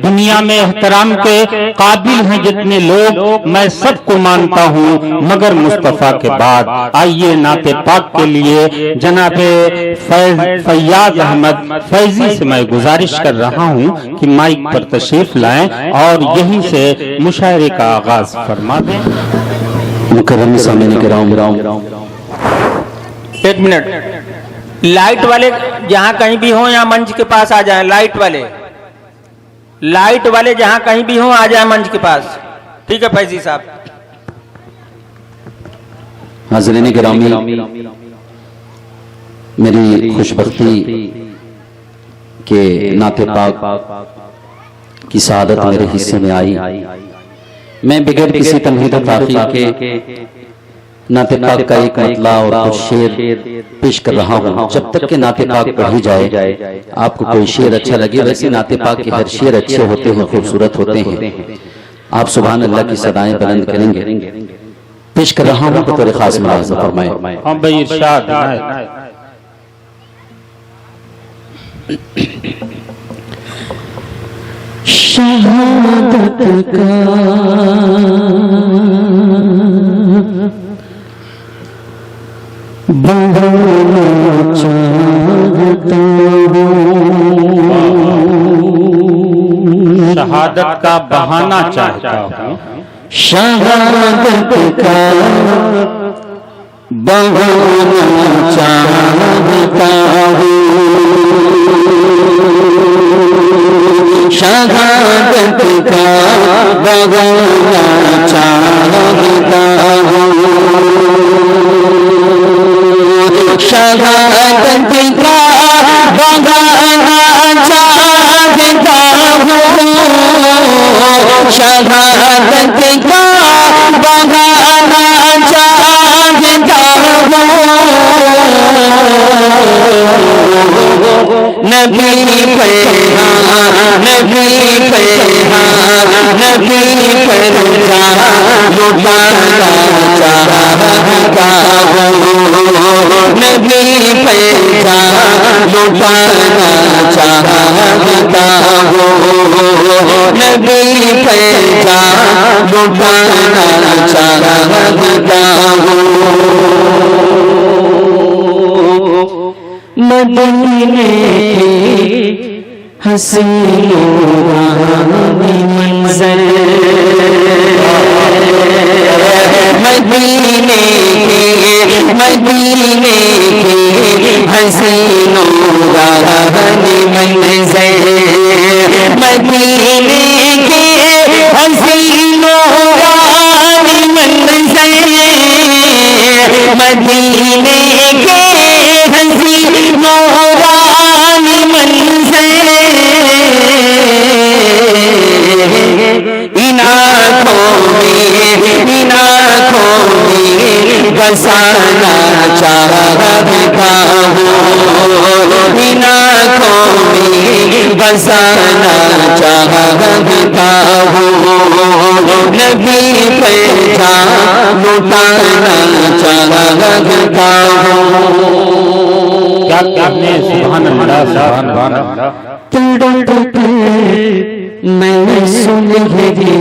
دنیا میں احترام کے قابل ہیں جتنے لوگ، میں سب کو مانتا ہوں مگر مصطفیٰ کے بعد۔ آئیے نعت پاک کے لیے جناب فیاض احمد فیضی سے میں گزارش کر رہا ہوں کہ مائک پر تشریف لائیں اور یہیں سے مشاعرے کا آغاز فرما دیں۔ مکرم سامعین کرام، ایک منٹ، لائٹ والے جہاں کہیں بھی ہوں یہاں منچ کے پاس آ جائیں۔ لائٹ والے جہاں کہیں بھی ہوں آ جائیں منچ کے پاس۔ ٹھیک ہے فیضی صاحب۔ حاضرین گرامی، میری خوش بختی کہ نعت پاک کی سعادت میرے حصے میں آئی۔ میں بغیر کسی تمہید و تاخیر کے نعت پاک کا ایک مطلع اور کچھ شعر پیش کر رہا ہوں۔ جب تک کہ نعت پاک پڑھی جائے آپ کو کوئی شعر اچھا لگے، ویسے نعت پاک کے ہر شعر اچھے ہوتے ہیں، خوبصورت ہوتے ہیں۔ آپ سبحان اللہ کی صدائیں بلند کریں گے۔ پیش کر رہا ہوں بطور خاص ملاحظہ فرمائیں۔ ہاں بھائی ارشاد۔ شہادت کا بہانا چاہتا ہوں، شہادت کا بہانا چاہتا ہوں، شہادت کا بہانا چاہتا ہوں، شہادت کا بہانا چاہتا ہوں، شہادت کا بہانا چاہتا ہوں، شہادت کا بہانا چاہتا ہوں، نبی پیغام نبی پیغام نبی پیغام لٹانا چاہتا ہوں، نبی پیغام لٹانا چاہتا ہوں، نبی پیغام لٹانا چاہتا ہوں، مدینے کی حسین نورانی منظر، مدینے کی حسین نورانی منظر، مدینے کی حسین نورانی منظر، مدینے کے حسین نورانی منظر، ان آنکھوں میں بسانا چاہتا ہوں، ان آنکھوں میں بسانا چاہتا ہوں، نبی پہچان لٹانا چاہتا ہوں، کیا سبحان اللہ سبحان اللہ۔ میں سنہری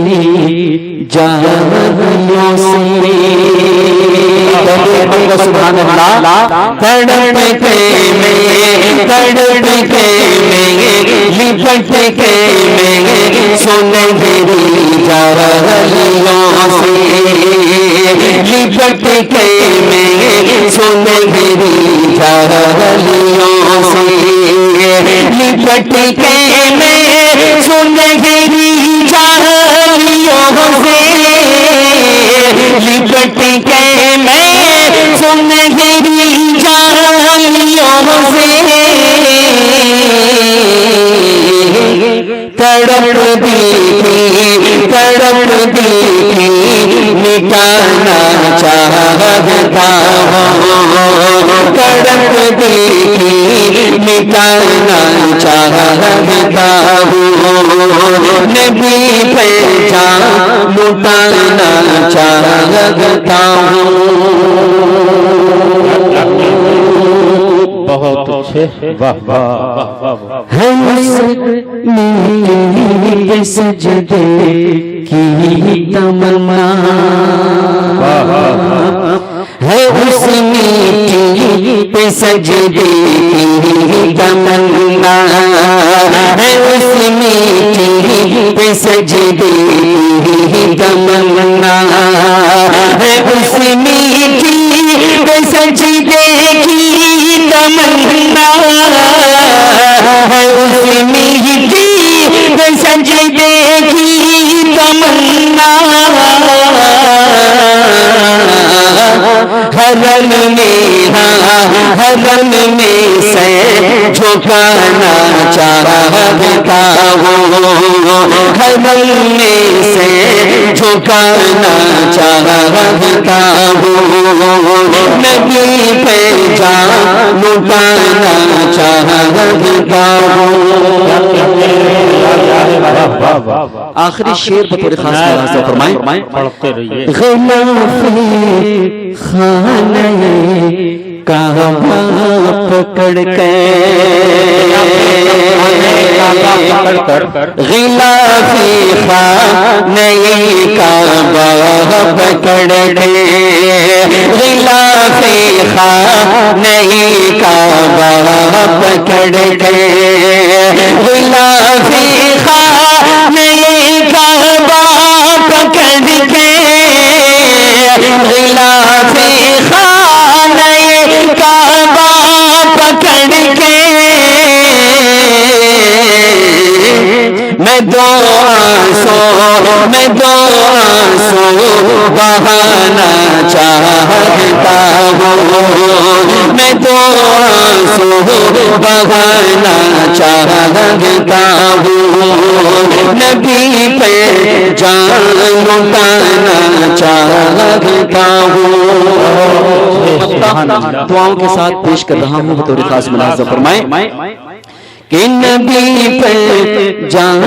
جاویوں سے سبحان اللہ، تڑپ کے میں لپٹ کے میں سنہری جاویوں سے، لپٹ کے میں سنہری جاویوں سے، لپٹ کے میں سنہری جاویوں سے، لپٹ کے میں سنہری جاویوں سے، تڑپ دی مٹانا چاہتا ہوں، تڑپ دی مٹانا چاہتا ہوں، نبی پہچان لٹانا چاہتا ہوں۔ بہت اچھے واہ واہ واہ ہے میرے سجدے کی تمنا ہے اس میٹھی پہ سجدے کی تمنا ہے اس میٹھی پہ سجدے کی تمنا ہے اس میٹھی پہ سجدے کی تمنا ہے اس میٹھی پہ سجدے کی تمنا حرم میں سے جھکانا چاہتا ہوں حرم میں سے جھکانا چاہتا ہوں نبی پہ جان لٹانا چاہتا ہوں آخری شعر بطور خاص ملاحظہ فرمائیں پڑھتے رہیے غلاف خانہ کعبہ پکڑ کے غلاف خانہ کعبہ پکڑ کے غلاف خانہ کعبہ پکڑ کے غلاف خانہ کعبہ پکڑ کے غلاف خانہ کعبہ پکڑ کے میں دو آنسو بہانا چاہتا ہوں میں دو آنسو بہانا چاہتا ہوں نبی پہ جان لٹانا چاہتا ہوں دعاؤں کے ساتھ پیش کر رہا ہوں بطور خاص ملاحظہ فرمائیں کہ نبی پہ جان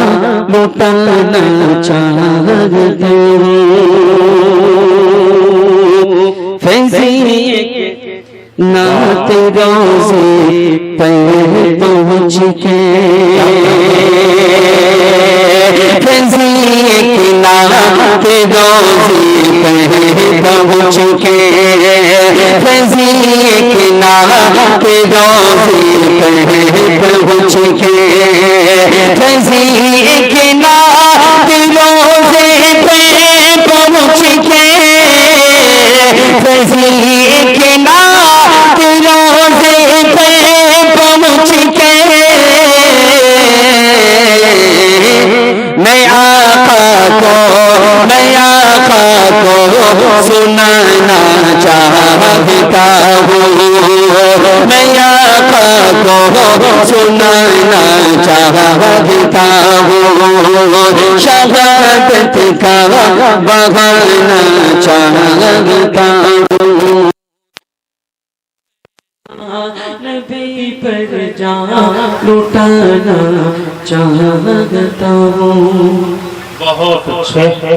لٹانا چاہتا ہوں فیضی نعت روزے پہ پہنچ کے فیضی نعت روزے پہ پہنچ کے فیضی نعت روزے پہ پہنچ کے فیضی نعت روزے پہ پہنچ کے فیضی نعت روزے پہ پہنچ کے میں آقا کو سنانا چاہتا ہوں میں آقا کو سنانا چاہتا ہوں شہادت کا بہانا چاہتا ہوں نبی پر جان لٹانا چاہتا ہوں بہت اچھے